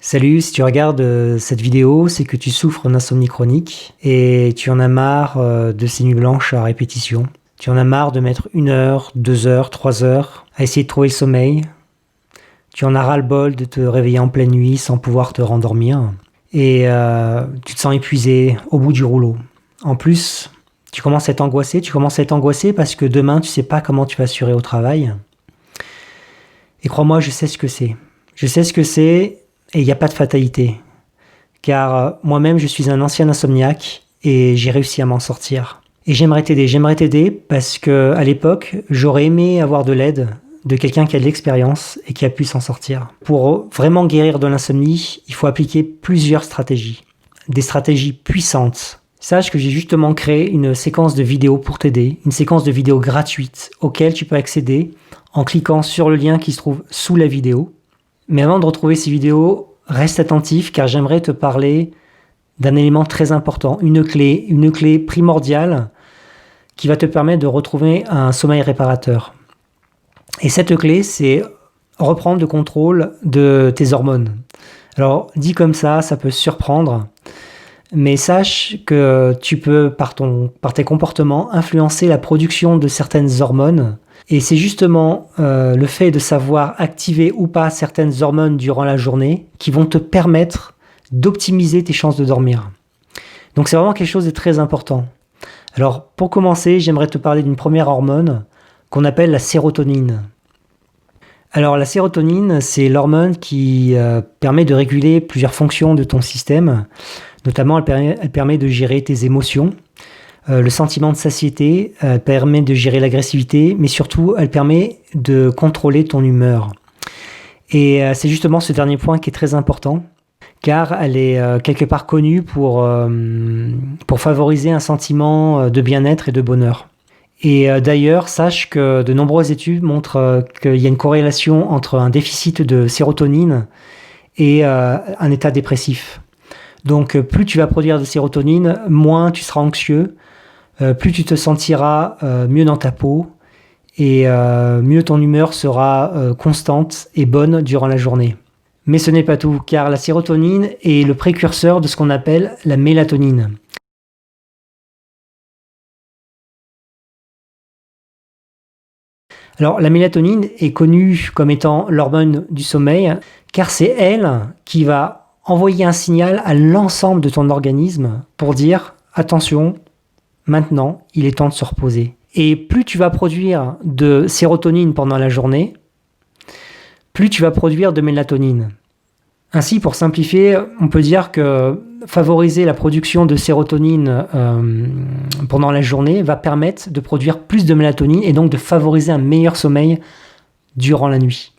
Salut, si tu regardes cette vidéo, c'est que tu souffres d'insomnie chronique et tu en as marre de ces nuits blanches à répétition. Tu en as marre de mettre 1 heure, 2 heures, 3 heures à essayer de trouver le sommeil. Tu en as ras-le-bol de te réveiller en pleine nuit sans pouvoir te rendormir. Et tu te sens épuisé au bout du rouleau. En plus, tu commences à être angoissé parce que demain, tu sais pas comment tu vas assurer au travail. Et crois-moi, je sais ce que c'est. Je sais ce que c'est. Et il n'y a pas de fatalité, car moi-même je suis un ancien insomniaque et j'ai réussi à m'en sortir. Et j'aimerais t'aider parce que à l'époque, j'aurais aimé avoir de l'aide de quelqu'un qui a de l'expérience et qui a pu s'en sortir. Pour vraiment guérir de l'insomnie, il faut appliquer plusieurs stratégies, des stratégies puissantes. Sache que j'ai justement créé une séquence de vidéos pour t'aider, une séquence de vidéos gratuite auquel tu peux accéder en cliquant sur le lien qui se trouve sous la vidéo. Mais avant de retrouver ces vidéos, reste attentif car j'aimerais te parler d'un élément très important, une clé primordiale qui va te permettre de retrouver un sommeil réparateur. Et cette clé, c'est reprendre le contrôle de tes hormones. Alors, dit comme ça peut surprendre, mais sache que tu peux, par tes comportements, influencer la production de certaines hormones. Et c'est justement le fait de savoir activer ou pas certaines hormones durant la journée qui vont te permettre d'optimiser tes chances de dormir. Donc c'est vraiment quelque chose de très important. Alors pour commencer, j'aimerais te parler d'une première hormone qu'on appelle la sérotonine. Alors la sérotonine, c'est l'hormone qui permet de réguler plusieurs fonctions de ton système. Notamment, elle permet de gérer tes émotions. Le sentiment de satiété, elle permet de gérer l'agressivité, mais surtout, elle permet de contrôler ton humeur. Et c'est justement ce dernier point qui est très important, car elle est quelque part connue pour favoriser un sentiment de bien-être et de bonheur. Et d'ailleurs, sache que de nombreuses études montrent qu'il y a une corrélation entre un déficit de sérotonine et un état dépressif. Donc plus tu vas produire de sérotonine, moins tu seras anxieux, plus tu te sentiras mieux dans ta peau et mieux ton humeur sera constante et bonne durant la journée. Mais ce n'est pas tout, car la sérotonine est le précurseur de ce qu'on appelle la mélatonine. Alors la mélatonine est connue comme étant l'hormone du sommeil, car c'est elle qui va envoyer un signal à l'ensemble de ton organisme pour dire « Attention, maintenant, il est temps de se reposer ». Et plus tu vas produire de sérotonine pendant la journée, plus tu vas produire de mélatonine. Ainsi, pour simplifier, on peut dire que favoriser la production de sérotonine pendant la journée va permettre de produire plus de mélatonine et donc de favoriser un meilleur sommeil durant la nuit.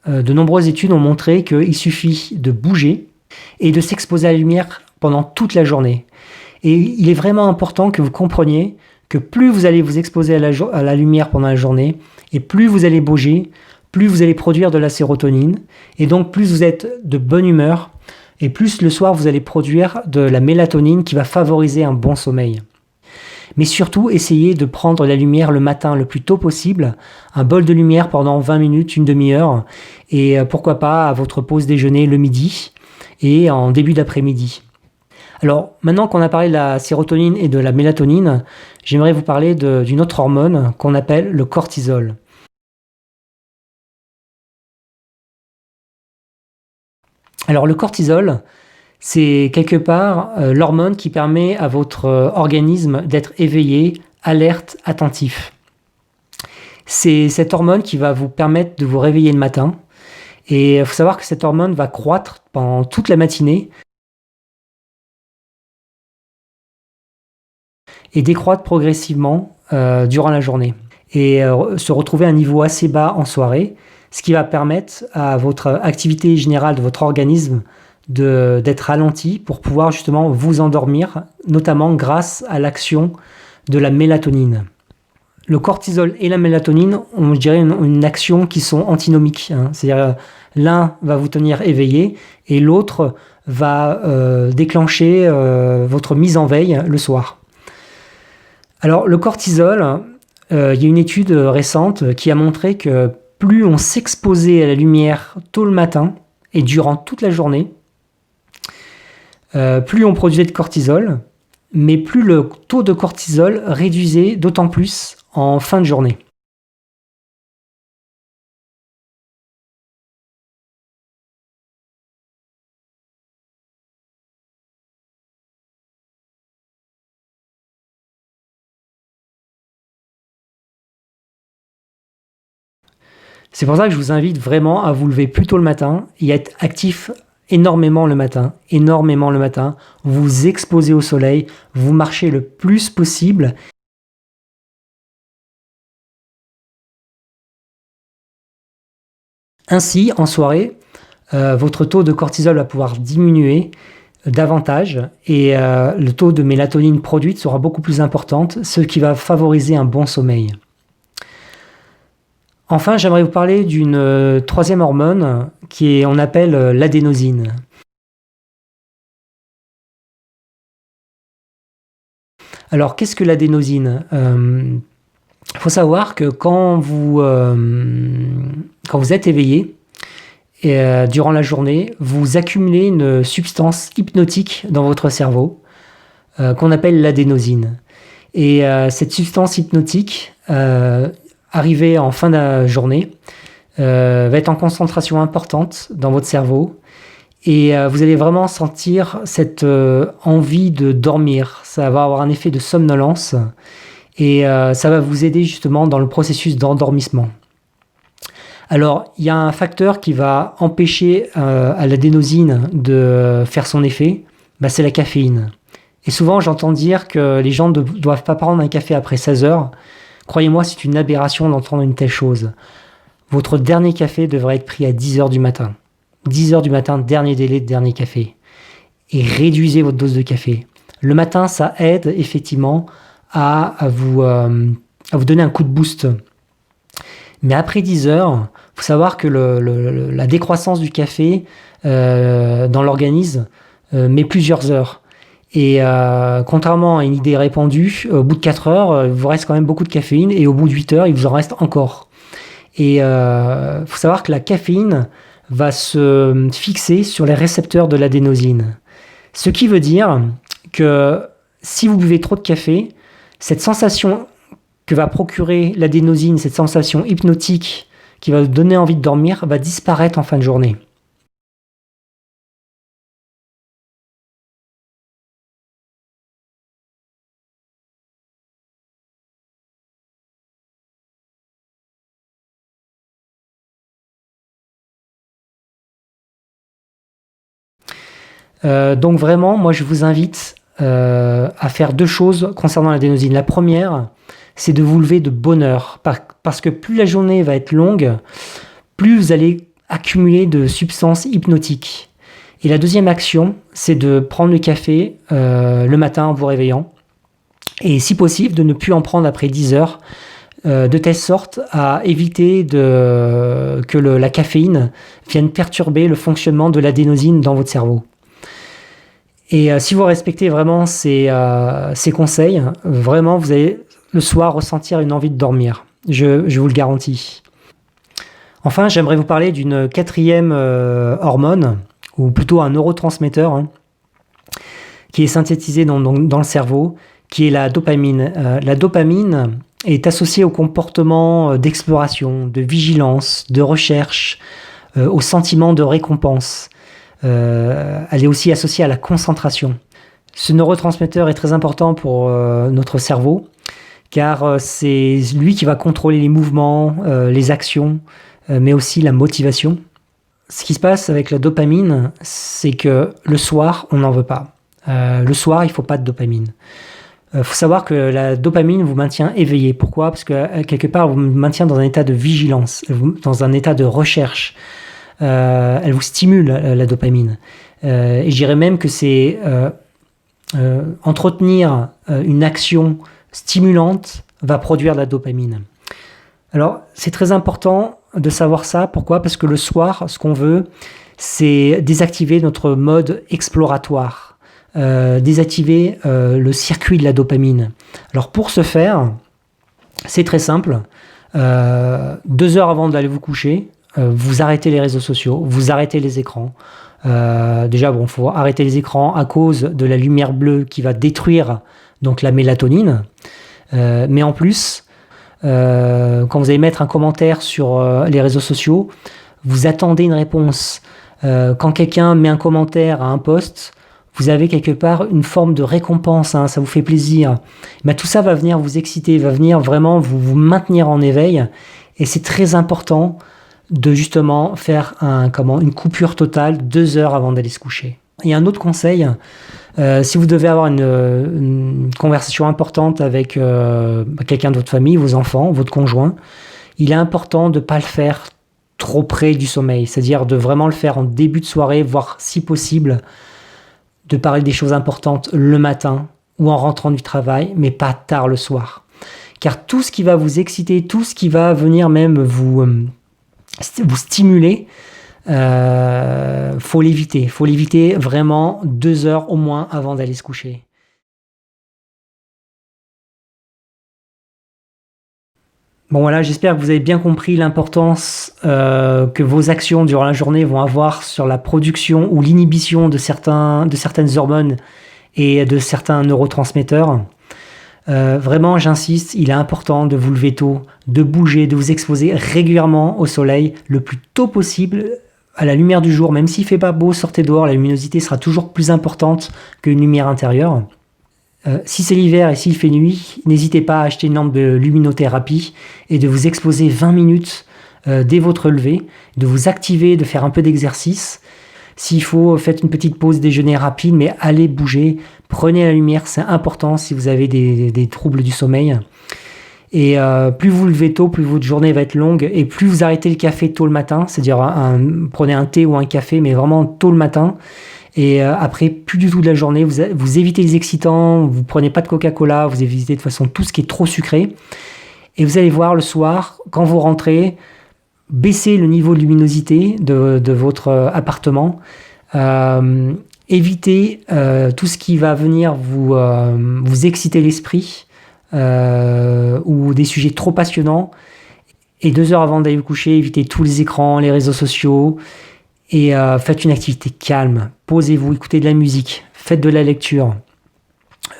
De nombreuses études ont montré qu'il suffit de bouger et de s'exposer à la lumière pendant toute la journée. Et il est vraiment important que vous compreniez que plus vous allez vous exposer à la lumière pendant la journée, et plus vous allez bouger, plus vous allez produire de la sérotonine, et donc plus vous êtes de bonne humeur, et plus le soir vous allez produire de la mélatonine qui va favoriser un bon sommeil. Mais surtout, essayez de prendre la lumière le matin le plus tôt possible, un bol de lumière pendant 20 minutes, une demi-heure, et pourquoi pas à votre pause déjeuner le midi et en début d'après-midi. Alors, maintenant qu'on a parlé de la sérotonine et de la mélatonine, j'aimerais vous parler d'une autre hormone qu'on appelle le cortisol. Alors, le cortisol, c'est quelque part l'hormone qui permet à votre organisme d'être éveillé, alerte, attentif. C'est cette hormone qui va vous permettre de vous réveiller le matin. Et il faut savoir que cette hormone va croître pendant toute la matinée et décroître progressivement durant la journée. Et se retrouver à un niveau assez bas en soirée, ce qui va permettre à votre activité générale de votre organisme d'être ralenti pour pouvoir justement vous endormir, notamment grâce à l'action de la mélatonine. Le cortisol et la mélatonine ont, je dirais, une action qui sont antinomiques. C'est-à-dire l'un va vous tenir éveillé et l'autre va déclencher votre mise en veille le soir. Alors le cortisol, il y a une étude récente qui a montré que plus on s'exposait à la lumière tôt le matin et durant toute la journée, plus on produisait de cortisol, mais plus le taux de cortisol réduisait d'autant plus en fin de journée. C'est pour ça que je vous invite vraiment à vous lever plus tôt le matin et à être actif énormément le matin, énormément le matin. Vous vous exposez au soleil, vous marchez le plus possible. Ainsi, en soirée, votre taux de cortisol va pouvoir diminuer davantage et le taux de mélatonine produite sera beaucoup plus important, ce qui va favoriser un bon sommeil. Enfin, j'aimerais vous parler d'une troisième hormone on appelle l'adénosine. Alors, qu'est-ce que l'adénosine? Il faut savoir que quand vous êtes éveillé, durant la journée, vous accumulez une substance hypnotique dans votre cerveau qu'on appelle l'adénosine. Et cette substance hypnotique, arrivée en fin de journée, va être en concentration importante dans votre cerveau et vous allez vraiment sentir cette envie de dormir. Ça va avoir un effet de somnolence et ça va vous aider justement dans le processus d'endormissement. Alors, il y a un facteur qui va empêcher à l'adénosine de faire son effet, c'est la caféine. Et souvent, j'entends dire que les gens ne doivent pas prendre un café après 16 heures. Croyez-moi, c'est une aberration d'entendre une telle chose. Votre dernier café devrait être pris à 10 heures du matin. 10 heures du matin, dernier délai de dernier café. Et réduisez votre dose de café. Le matin, ça aide effectivement à vous donner un coup de boost. Mais après 10 heures, il faut savoir que la décroissance du café dans l'organisme met plusieurs heures. Et contrairement à une idée répandue, au bout de 4 heures, il vous reste quand même beaucoup de caféine et au bout de 8 heures, il vous en reste encore. Et faut savoir que la caféine va se fixer sur les récepteurs de l'adénosine. Ce qui veut dire que si vous buvez trop de café, cette sensation que va procurer l'adénosine, cette sensation hypnotique qui va vous donner envie de dormir, va disparaître en fin de journée. Donc vraiment, moi je vous invite à faire deux choses concernant l'adénosine. La première, c'est de vous lever de bonne heure, parce que plus la journée va être longue, plus vous allez accumuler de substances hypnotiques. Et la deuxième action, c'est de prendre le café le matin en vous réveillant, et si possible, de ne plus en prendre après 10 heures, de telle sorte à éviter que la caféine vienne perturber le fonctionnement de l'adénosine dans votre cerveau. Et si vous respectez vraiment ces conseils, vraiment, vous allez le soir ressentir une envie de dormir. Je vous le garantis. Enfin, j'aimerais vous parler d'une quatrième hormone, ou plutôt un neurotransmetteur, qui est synthétisé dans le cerveau, qui est la dopamine. La dopamine est associée au comportement d'exploration, de vigilance, de recherche, au sentiment de récompense. Elle est aussi associée à la concentration. Ce neurotransmetteur est très important pour notre cerveau, car c'est lui qui va contrôler les mouvements, les actions, mais aussi la motivation. Ce qui se passe avec la dopamine, c'est que le soir, on n'en veut pas. Le soir, il ne faut pas de dopamine. Faut savoir que la dopamine vous maintient éveillé. Pourquoi? Parce que quelque part, elle vous maintient dans un état de vigilance, dans un état de recherche. Elle vous stimule, la dopamine. Et je dirais même que c'est entretenir une action stimulante va produire de la dopamine. Alors, c'est très important de savoir ça. Pourquoi? Parce que le soir, ce qu'on veut, c'est désactiver notre mode exploratoire, désactiver le circuit de la dopamine. Alors, pour ce faire, c'est très simple. 2 heures avant d'aller vous coucher, vous arrêtez les réseaux sociaux, vous arrêtez les écrans. Déjà, bon, faut arrêter les écrans à cause de la lumière bleue qui va détruire donc la mélatonine. Mais en plus, quand vous allez mettre un commentaire sur les réseaux sociaux, vous attendez une réponse. Quand quelqu'un met un commentaire à un post, vous avez quelque part une forme de récompense, hein, ça vous fait plaisir. Mais tout ça va venir vous exciter, va venir vraiment vous maintenir en éveil. Et c'est très important de justement faire une coupure totale 2 heures avant d'aller se coucher. Et un autre conseil, si vous devez avoir une conversation importante avec quelqu'un de votre famille, vos enfants, votre conjoint, il est important de ne pas le faire trop près du sommeil, c'est-à-dire de vraiment le faire en début de soirée, voire si possible, de parler des choses importantes le matin ou en rentrant du travail, mais pas tard le soir. Car tout ce qui va vous exciter, tout ce qui va venir même vous stimuler, faut l'éviter. Faut l'éviter vraiment 2 heures au moins avant d'aller se coucher. Bon voilà, j'espère que vous avez bien compris l'importance que vos actions durant la journée vont avoir sur la production ou l'inhibition de certaines hormones et de certains neurotransmetteurs. Vraiment, j'insiste, il est important de vous lever tôt, de bouger, de vous exposer régulièrement au soleil le plus tôt possible à la lumière du jour. Même s'il ne fait pas beau, sortez dehors, la luminosité sera toujours plus importante qu'une lumière intérieure. Si c'est l'hiver et s'il fait nuit, n'hésitez pas à acheter une lampe de luminothérapie et de vous exposer 20 minutes dès votre lever, de vous activer, de faire un peu d'exercice. S'il faut, faites une petite pause déjeuner rapide, mais allez bouger, prenez la lumière, c'est important si vous avez des troubles du sommeil. Et plus vous levez tôt, plus votre journée va être longue, et plus vous arrêtez le café tôt le matin, c'est-à-dire prenez un thé ou un café, mais vraiment tôt le matin. Et après, plus du tout de la journée, vous évitez les excitants, vous prenez pas de Coca-Cola, vous évitez de toute façon tout ce qui est trop sucré. Et vous allez voir le soir, quand vous rentrez, baissez le niveau de luminosité de votre appartement. Évitez tout ce qui va venir vous exciter l'esprit ou des sujets trop passionnants. Et 2 heures avant d'aller vous coucher, évitez tous les écrans, les réseaux sociaux. Et faites une activité calme, posez-vous, écoutez de la musique, faites de la lecture,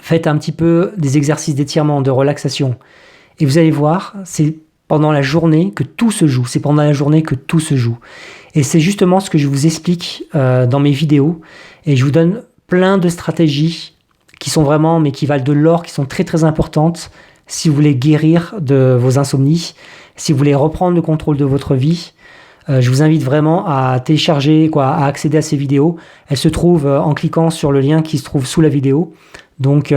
faites un petit peu des exercices d'étirement, de relaxation. Et vous allez voir, c'est pendant la journée que tout se joue, c'est pendant la journée que tout se joue. Et c'est justement ce que je vous explique dans mes vidéos. Et je vous donne plein de stratégies qui sont vraiment, mais qui valent de l'or, qui sont très très importantes si vous voulez guérir de vos insomnies, si vous voulez reprendre le contrôle de votre vie. Je vous invite vraiment à télécharger, à accéder à ces vidéos. Elles se trouvent en cliquant sur le lien qui se trouve sous la vidéo. Donc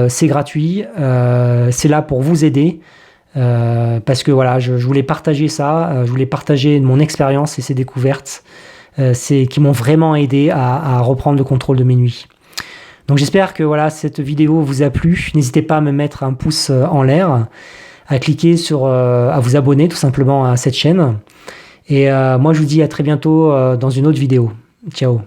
c'est gratuit, c'est là pour vous aider. Parce que voilà, je voulais partager ça, je voulais partager mon expérience et ces découvertes qui m'ont vraiment aidé à reprendre le contrôle de mes nuits. Donc j'espère que voilà, cette vidéo vous a plu. N'hésitez pas à me mettre un pouce en l'air, à cliquer à vous abonner tout simplement à cette chaîne. Et moi, je vous dis à très bientôt dans une autre vidéo. Ciao.